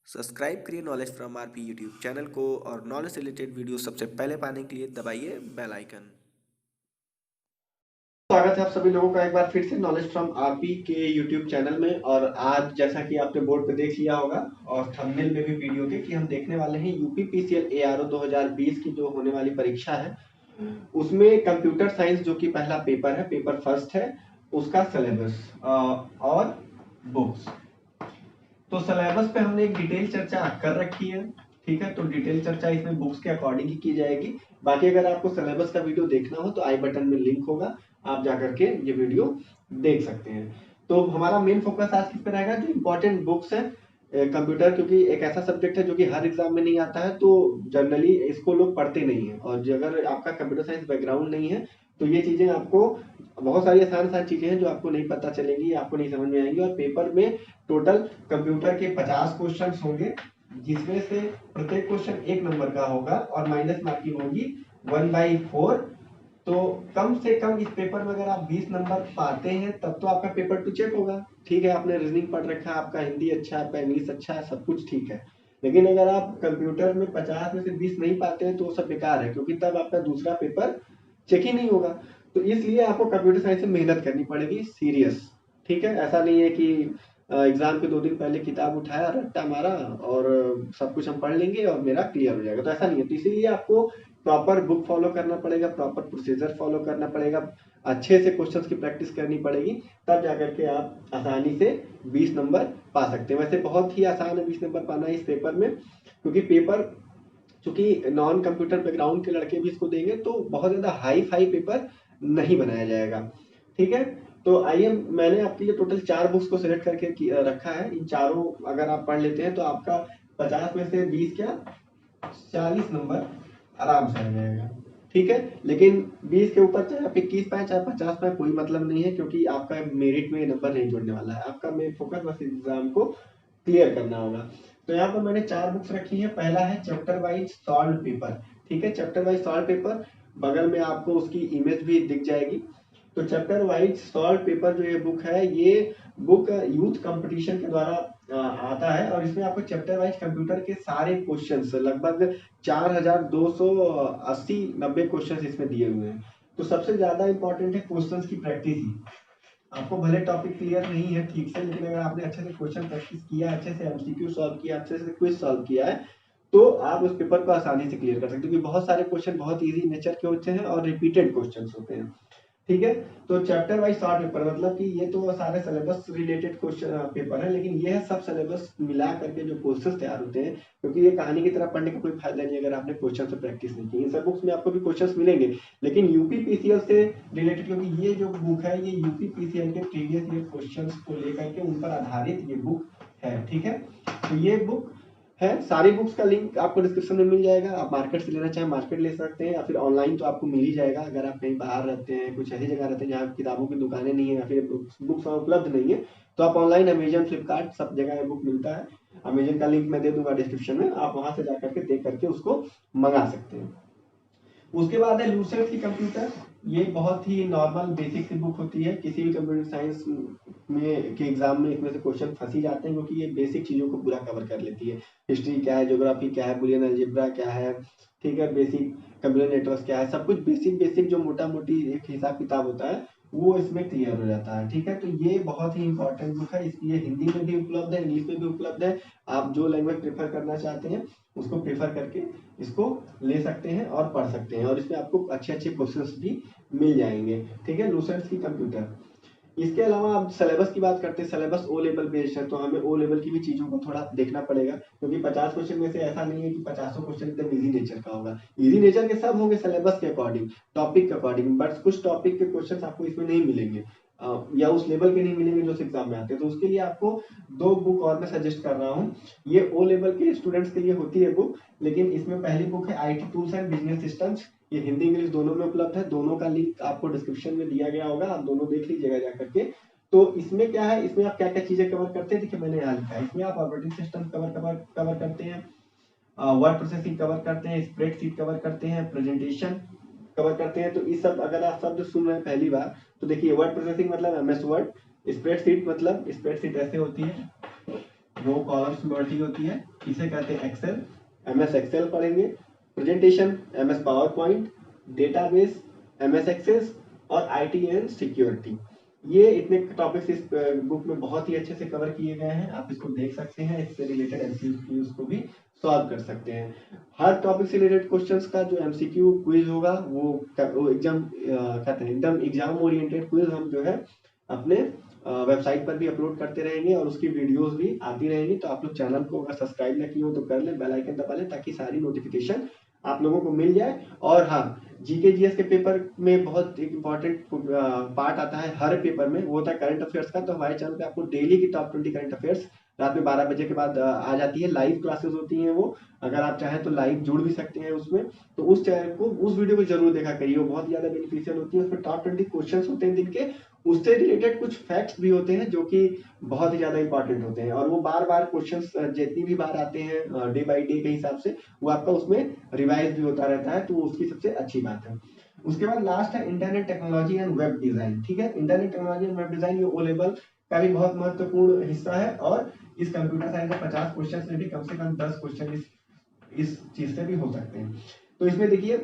Subscribe करिए knowledge from RP YouTube channel को और नॉलेज से रिलेटेड वीडियो सबसे पहले पाने के लिए दबाइए बेल आइकन। स्वागत है आप सभी लोगों का एक बार फिर से नॉलेज फ्रॉम आरपी के यूट्यूब चैनल में। और आज जैसा कि आपने बोर्ड पे देख लिया होगा और थंबनेल में भी वीडियो के कि हम देखने वाले हैं यूपी पीसीएल एआरओ 2020 की जो होने वाली परीक्षा है उसमें कंप्यूटर साइंस जो कि पहला पेपर है, पेपर फर्स्ट है, उसका सिलेबस और बुक्स। तो सिलेबस पे हमने एक डिटेल चर्चा कर रखी है, ठीक है। तो डिटेल चर्चा इसमें बुक्स के अकॉर्डिंग ही की जाएगी। बाकी अगर आपको सिलेबस का वीडियो देखना हो तो आई बटन में लिंक होगा, आप जाकर के ये वीडियो देख सकते हैं। तो हमारा मेन फोकस आज किस पे रहेगा, जो इंपॉर्टेंट बुक्स है कंप्यूटर, क्योंकि एक ऐसा सब्जेक्ट है जो कि हर एग्जाम में नहीं आता है, तो जनरली इसको लोग पढ़ते नहीं है। और अगर आपका कंप्यूटर साइंस बैकग्राउंड नहीं है तो ये चीजें आपको, बहुत सारी आसान आसान चीजें हैं जो आपको नहीं पता चलेंगी, आपको नहीं समझ में आएंगी। और पेपर में टोटल कंप्यूटर के 50 क्वेश्चन होंगे, जिसमें से प्रत्येक क्वेश्चन 1 नंबर का होगा और माइनस मार्किंग होगी 1/4। तो कम से कम इस पेपर में अगर आप 20 नंबर पाते हैं तब तो आपका पेपर टू चेक होगा, ठीक है। आपने रीजनिंग पढ़ रखा है, आपका हिंदी अच्छा है, आपका इंग्लिश अच्छा है, सब कुछ ठीक है। लेकिन अगर आप कंप्यूटर में 50 में से 20 नहीं पाते हैं तो वो सब बेकार है, क्योंकि तब आपका दूसरा पेपर चेक ही नहीं होगा। तो इसलिए आपको कंप्यूटर साइंस में मेहनत करनी पड़ेगी, सीरियस, ठीक है। ऐसा नहीं है कि एग्जाम के 2 दिन पहले किताब उठाया, रट्टा मारा और सब कुछ हम पढ़ लेंगे और मेरा क्लियर हो जाएगा, तो ऐसा नहीं है। तो इसीलिए आपको प्रॉपर बुक फॉलो करना पड़ेगा, प्रॉपर प्रोसीजर फॉलो करना पड़ेगा, अच्छे से क्वेश्चंस की प्रैक्टिस करनी पड़ेगी, तब जाकर के आप आसानी से 20 नंबर पा सकते हैं। वैसे बहुत ही आसान है 20 नंबर पाना इस पेपर में, क्योंकि पेपर चूंकि नॉन कंप्यूटर बैकग्राउंड के लड़के भी इसको देंगे तो बहुत ज्यादा हाई फाई पेपर नहीं बनाया जाएगा, ठीक है। तो आइए, मैंने आपके लिए टोटल 4 बुक्स को सिलेक्ट करके रखा है। इन चारों अगर आप पढ़ लेते हैं तो आपका 50 में से 20 क्या 40 नंबर आराम से आ जाएगा, ठीक है। लेकिन 20 के ऊपर चाहे आप 21 पाए चाहे 50 पाए, कोई मतलब नहीं है, क्योंकि आपका मेरिट में ये नंबर नहीं जुड़ने वाला है। आपका मेन फोकस बस एग्जाम को क्लियर करना होगा। तो यहाँ पर मैंने 4 बुक्स रखी है। पहला है चैप्टर वाइज सॉल्व पेपर, ठीक है। चैप्टर वाइज सॉल्व पेपर, बगल में आपको उसकी इमेज भी दिख जाएगी। तो चैप्टर वाइज सॉल्व पेपर जो ये बुक है, ये बुक यूथ कंपटीशन के द्वारा आता है। और इसमें आपको चैप्टर वाइज कंप्यूटर के सारे क्वेश्चंस, लगभग 4280-90 क्वेश्चंस इसमें दिए हुए हैं। तो सबसे ज्यादा इंपॉर्टेंट है क्वेश्चंस की प्रैक्टिस ही। आपको भले टॉपिक क्लियर नहीं है ठीक से, लेकिन अगर आपने अच्छे से क्वेश्चन प्रैक्टिस किया, अच्छे से एमसीक्यू सॉल्व किया, अच्छे से क्विज सॉल्व किया है, तो आप उस पेपर को आसानी से क्लियर कर सकते हो, क्योंकि बहुत सारे क्वेश्चन बहुत इजी नेचर के होते हैं और रिपीटेड क्वेश्चन होते हैं, ठीक है। तो चैप्टर वाइज शॉर्ट पेपर, मतलब कि ये तो सारे सिलेबस रिलेटेड क्वेश्चन पेपर है, लेकिन ये है सब सिलेबस मिला करके जो क्वेश्चंस तैयार होते हैं। क्योंकि ये कहानी की तरह पढ़ने का कोई फायदा नहीं अगर आपने क्वेश्चन से प्रैक्टिस नहीं की। इन सब बुक्स में आपको भी क्वेश्चंस मिलेंगे, लेकिन यूपी पीसीएल से रिलेटेड, क्योंकि ये जो बुक है ये यूपी पीसीएल के प्रीवियस ईयर क्वेश्चंस को लेकर के उन पर आधारित ये बुक है, ठीक है। तो ये बुक है, सारी बुक्स का लिंक आपको डिस्क्रिप्शन में मिल जाएगा। आप मार्केट से लेना चाहें मार्केट ले सकते हैं, या फिर ऑनलाइन तो आपको मिल ही जाएगा। अगर आप कहीं बाहर रहते हैं, कुछ ऐसी जगह रहते हैं जहाँ किताबों की दुकानें नहीं है या फिर बुक्स उपलब्ध नहीं है, तो आप ऑनलाइन अमेजन, फ्लिपकार्ट, सब जगह ये बुक मिलता है। अमेजन का लिंक मैं दे दूंगा डिस्क्रिप्शन में, आप वहां से जाकर के देख करके उसको मंगा सकते हैं। उसके बाद है लूसेंट की कंप्यूटर। ये बहुत ही नॉर्मल बेसिक सी बुक होती है, किसी भी कंप्यूटर साइंस में के एग्जाम में इसमें से क्वेश्चन फंस ही जाते हैं, क्योंकि ये बेसिक चीजों को पूरा कवर कर लेती है। हिस्ट्री क्या है, ज्योग्राफी क्या है, बुलियन अलजेब्रा क्या है, ठीक है, बेसिक कंप्यूटर नेटवर्क क्या है, सब कुछ बेसिक बेसिक जो मोटा मोटी एक हिसाब किताब होता है वो इसमें क्लियर हो जाता है, ठीक है। तो ये बहुत ही इंपॉर्टेंट बुक है, इसलिए हिंदी में भी उपलब्ध है, इंग्लिश में भी उपलब्ध है। आप जो लैंग्वेज प्रेफर करना चाहते हैं उसको प्रेफर करके इसको ले सकते हैं और पढ़ सकते हैं, और इसमें आपको अच्छे अच्छे क्वेश्चंस भी मिल जाएंगे, ठीक है। लूसेंट की कंप्यूटर। इसके अलावा आप सिलेबस की बात करते हैं, सिलेबस ओ लेवल बेस्ड है, तो हमें ओ लेवल की भी चीजों को थोड़ा देखना पड़ेगा, क्योंकि 50 क्वेश्चन में से ऐसा नहीं है कि 50 क्वेश्चन एकदम इजी नेचर का होगा। इजी नेचर के सब होंगे सिलेबस के अकॉर्डिंग, टॉपिक के अकॉर्डिंग, बट कुछ टॉपिक के क्वेश्चन आपको इसमें नहीं मिलेंगे, या उस लेवल के नहीं मिलेंगे जो एग्जाम में आते हैं। तो उसके लिए आपको 2 बुक और मैं सजेस्ट कर रहा हूँ। ये ओ लेवल के स्टूडेंट्स के लिए होती है बुक, लेकिन इसमें पहली बुक है IT tools and business systems. ये हिंदी इंग्लिश दोनों में उपलब्ध है, दोनों का लिंक आपको डिस्क्रिप्शन में दिया गया होगा, आप दोनों देख लीजिएगा जाकर के। तो इसमें क्या है, इसमें आप क्या क्या चीजें कवर करते हैं, देखिए मैंने यहाँ लिखा है। इसमें आप ऑपरेटिंग सिस्टम कवर करते हैं, वर्ड प्रोसेसिंग कवर करते हैं, स्प्रेडशीट कवर करते हैं, प्रेजेंटेशन कवर करते हैं। तो इस सब अगर आप शब्द सुन रहे हैं पहली बार, तो देखिए वर्ड प्रोसेसिंग मतलब एमएस वर्ड, स्प्रेडशीट मतलब स्प्रेडशीट ऐसे होती है, रो कॉलम सिमिलरिटी होती है, इसे कहते हैं एक्सेल, एमएस एक्सेल पढ़ेंगे, presentation MS PowerPoint, database MS Access और आईटी एंड सिक्योरिटी। ये इतने टॉपिक्स इस बुक में बहुत ही अच्छे से कवर किए गए हैं, आप इसको देख सकते हैं, इससे रिलेटेड एमसीक्यूज को भी सॉल्व कर सकते हैं। हर टॉपिक से रिलेटेड क्वेश्चंस का जो एमसीक्यू क्विज होगा वो एग्जाम कहते हैं एकदम एग्जाम ओरिएंटेड क्विज हम जो है अपने वेबसाइट पर भी अपलोड करते रहेंगे और उसकी वीडियोस भी आती रहेंगी। तो आप लोग चैनल को अगर सब्सक्राइब ना किए हो तो कर लें, बेल आइकन दबा लें ताकि सारी नोटिफिकेशन आप लोगों को मिल जाए। और हाँ, जीके जीएस के पेपर में बहुत एक इम्पॉर्टेंट पार्ट आता है हर पेपर में, वो होता है करंट अफेयर्स का। तो हमारे चैनल पे आपको डेली की टॉप 20 करंट अफेयर्स रात में 12 बजे के बाद आ जाती है, लाइव क्लासेस होती हैं वो, अगर आप चाहें तो लाइव जुड़ भी सकते हैं उसमें। तो उस चैनल को, उस वीडियो को जरूर देखा करिए, वो बहुत ज्यादा बेनिफिशियल होती है। उसमें टॉप 20 क्वेश्चन होते हैं दिन के, उससे रिलेटेड कुछ फैक्ट्स भी होते हैं जो कि बहुत ही ज्यादा इंपॉर्टेंट होते हैं, और वो बार बार क्वेश्चन जितनी भी बार आते हैं डे बाई डे के हिसाब से वो आपका उसमें रिवाइज भी होता रहता है, तो उसकी सबसे अच्छी बात है। उसके बाद लास्ट है internet technology and web design. ठीक है, internet technology and web design ये ओ लेवल का भी बहुत महत्वपूर्ण हिस्सा है, और इस कंप्यूटर साइंस में 50 क्वेश्चन में भी कम से कम 10 क्वेश्चन इस चीज से भी हो सकते हैं। तो इसमें देखिए,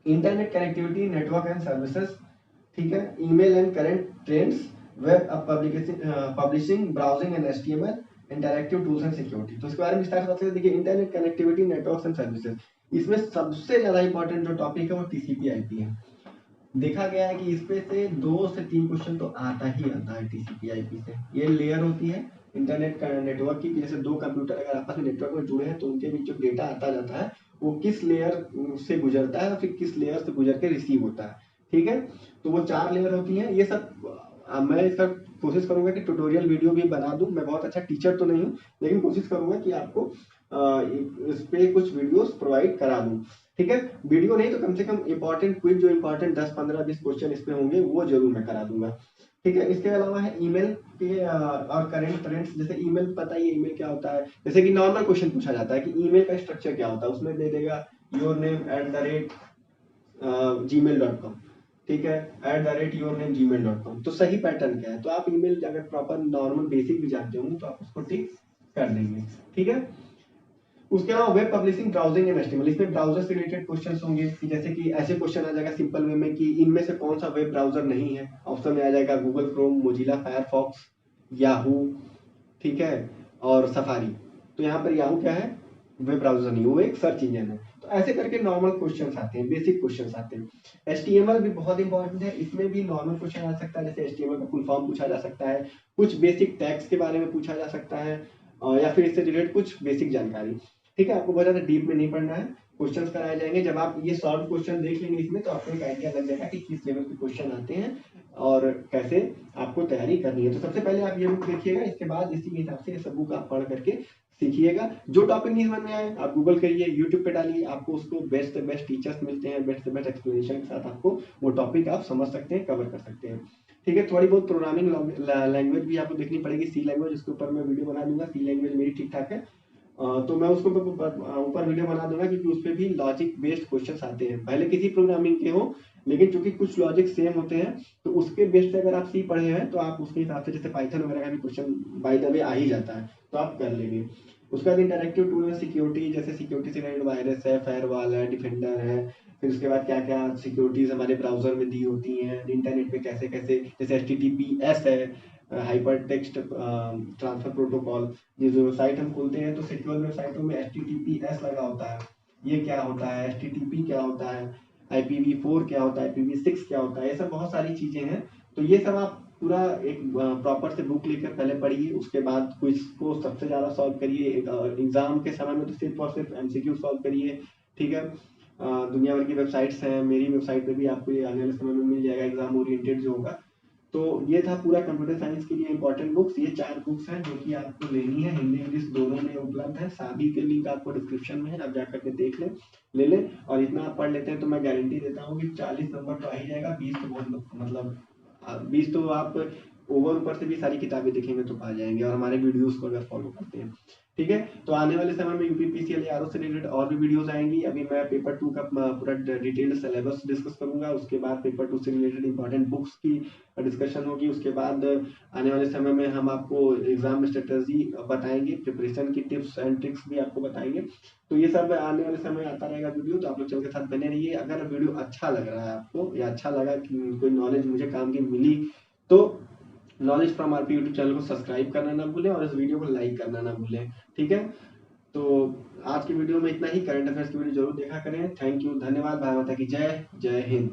internet connectivity, network and services, ठीक है, email and current trends, web publishing, browsing and HTML, interactive tools and security. तो इसके बारे में विस्तार से बात करें। देखिए, internet connectivity, networks and services, इसमें सबसे ज्यादा इंपॉर्टेंट जो टॉपिक है वो टीसीपी आईपी है। देखा गया है कि इसमें से 2 से 3 क्वेश्चन तो आता ही आता है टीसीपी आईपी से। ये लेयर होती है इंटरनेट का नेटवर्क की, जैसे 2 कंप्यूटर अगर आपस में नेटवर्क में जुड़े हैं तो उनके बीच जो डेटा आता जाता है वो किस लेयर से गुजरता है और फिर किस लेयर से गुजर के रिसीव होता है। ठीक है, तो वो 4 लेयर होती हैं। ये सब मैं इसका कोशिश करूंगा कि ट्यूटोरियल वीडियो भी बना दूं। मैं बहुत अच्छा टीचर तो नहीं हूं, लेकिन कोशिश करूंगा कि आपको इस पे कुछ वीडियोस प्रोवाइड करा दूं। ठीक है, वीडियो नहीं तो कम से कम इंपॉर्टेंट क्विज, जो इंपॉर्टेंट 10 15 20 क्वेश्चन इसमें होंगे वो जरूर मैं करा दूंगा। ठीक है, इसके अलावा है ईमेल के और करंट ट्रेंड्स। जैसे ईमेल, पता ही ईमेल क्या होता है, जैसे कि नॉर्मल क्वेश्चन पूछा जाता है कि ईमेल का स्ट्रक्चर क्या होता है, उसमें दे देगा yourname@gmail.com। ठीक है, @yourname@gmail.com। तो सही पैटर्न क्या है, तो आप ईमेल अगर प्रॉपर नॉर्मल बेसिक भी जानते होंगे तो आप उसको टिक कर देंगे। ठीक है, उसके अलावा web publishing, browsing and HTML, इसमें ब्राउजर से रिलेटेड क्वेश्चंस होंगे कि जैसे कि ऐसे क्वेश्चन आ जाएगा सिंपल वे में कि इनमें से कौन सा वेब ब्राउजर नहीं है। ऑप्शन में आ जाएगा Google Chrome, Mozilla Firefox, Yahoo, ठीक है, और सफारी। तो यहाँ पर याहू क्या है, वेब ब्राउजर नहीं, वो एक सर्च इंजन है। तो ऐसे करके नॉर्मल क्वेश्चंस आते हैं, बेसिक क्वेश्चंस आते हैं। एचटीएमएल भी बहुत इंपॉर्टेंट है, इसमें भी नॉर्मल क्वेश्चन आ सकता है, जैसे एचटीएमएल का फुल फॉर्म पूछा जा सकता है, कुछ बेसिक टैग्स के बारे में पूछा जा सकता है, या फिर इससे रिलेटेड कुछ बेसिक जानकारी। ठीक है, आपको बहुत ज्यादा डीप में नहीं पढ़ना है, क्वेश्चंस कराए जाएंगे। जब आप ये सॉल्व क्वेश्चन देख लेंगे इसमें तो आपको एक आइडिया लग जाएगा कि किस लेवल के क्वेश्चन आते हैं और कैसे आपको तैयारी करनी है। तो सबसे पहले आप ये बुक देखिएगा, इसके बाद इसी के हिसाब से ये सब बुक आप पढ़ करके सीखिएगा। जो टॉपिक नहीं समझ में आए आप गूगल करिए, यूट्यूब पे डालिए, आपको उसको बेस्ट से बेस्ट टीचर्स मिलते हैं, बेस्ट से बेस्ट एक्सप्लेनेशन के साथ आपको वो टॉपिक आप समझ सकते हैं, कवर कर सकते हैं। ठीक है, थोड़ी बहुत प्रोग्रामिंग लैंग्वेज भी आपको देखनी पड़ेगी, सी लैंग्वेज, उसके ऊपर मैं वीडियो बना दूंगा। सी लैंग्वेज मेरी ठीक ठाक है, तो मैं उसको ऊपर वीडियो बना दूंगा, क्योंकि उस पर भी लॉजिक बेस्ड क्वेश्चंस आते हैं, भले किसी प्रोग्रामिंग के हो, लेकिन चूंकि कुछ लॉजिक सेम होते हैं तो उसके बेस पे अगर आप सी पढ़े हैं तो आप उसके हिसाब से, जैसे पाइथन वगैरह का भी क्वेश्चन बाय द वे आ ही जाता है, तो आप कर लेंगे। उसके बाद इंटरैक्टिव टूल में सिक्योरिटी, जैसे सिक्योरिटी से रिलेटेड वायरस है, फायरवॉल है, डिफेंडर है, फिर उसके बाद क्या क्या सिक्योरिटीज हमारे ब्राउजर में दी होती हैं, इंटरनेट पे कैसे कैसे, जैसे HTTPS है, हाइपर टेक्स्ट ट्रांसफर प्रोटोकॉल। ये जो साइट हम खोलते हैं तो सिक्योर वेबसाइटों में HTTPS लगा होता है, ये क्या होता है, HTTP क्या होता है, IPv4 क्या होता है, IPv6 क्या होता है, ये सब बहुत सारी चीजें हैं। तो ये सब आप पूरा एक प्रॉपर से बुक लेकर पहले पढ़िए, उसके बाद क्विज को सबसे ज्यादा सॉल्व करिए। एग्जाम के समय में तो सिर्फ और सिर्फ MCQ सॉल्व करिए। ठीक है, दुनिया भर की वेबसाइट्स हैं, मेरी वेबसाइट पे भी आपको ये आने वाले समय में मिल जाएगा, एग्जाम ओरिएंटेड जो होगा। तो ये था पूरा कंप्यूटर साइंस के लिए इंपॉर्टेंट बुक्स। ये 4 बुक्स हैं जो कि आपको लेनी है, हिंदी इंग्लिश दोनों में उपलब्ध है, सभी के लिंक आपको डिस्क्रिप्शन में है, आप जाकर के देख लें, ले लें। और इतना आप पढ़ लेते हैं तो मैं गारंटी देता हूँ कि 40 नंबर तो आ ही जाएगा। 20 तो बहुत, मतलब 20 तो आप ओवर ऊपर से भी सारी किताबें देखेंगे तो पा जाएंगे, और हमारे वीडियोस को अगर फॉलो करते हैं। ठीक है। तो आने वाले समय में यूपी पीसीएल एआरओ से रिलेटेड और भी वीडियोस आएंगी। अभी मैं पेपर 2 का पूरा डिटेल्ड सिलेबस डिस्कस करूंगा, उसके बाद पेपर 2 से रिलेटेड इंपॉर्टेंट बुक्स की डिस्कशन होगी, उसके बाद आने वाले समय में हम आपको एग्जाम स्ट्रेटजी बताएंगे, प्रिपरेशन की टिप्स एंड ट्रिक्स भी आपको बताएंगे। तो ये सब आने वाले समय में आता रहेगा वीडियो, तो आप लोग चैनल के साथ बने रहिए। अगर वीडियो अच्छा लग रहा है आपको या अच्छा लगा कि कोई नॉलेज मुझे काम की मिली, तो knowledge from RP YouTube channel को सब्सक्राइब करना ना भूलें और इस वीडियो को लाइक करना ना भूलें। ठीक है, तो आज की वीडियो में इतना ही। करंट अफेयर्स की वीडियो जरूर देखा करें। थैंक यू, धन्यवाद। भारत माता की जय, जय हिंद।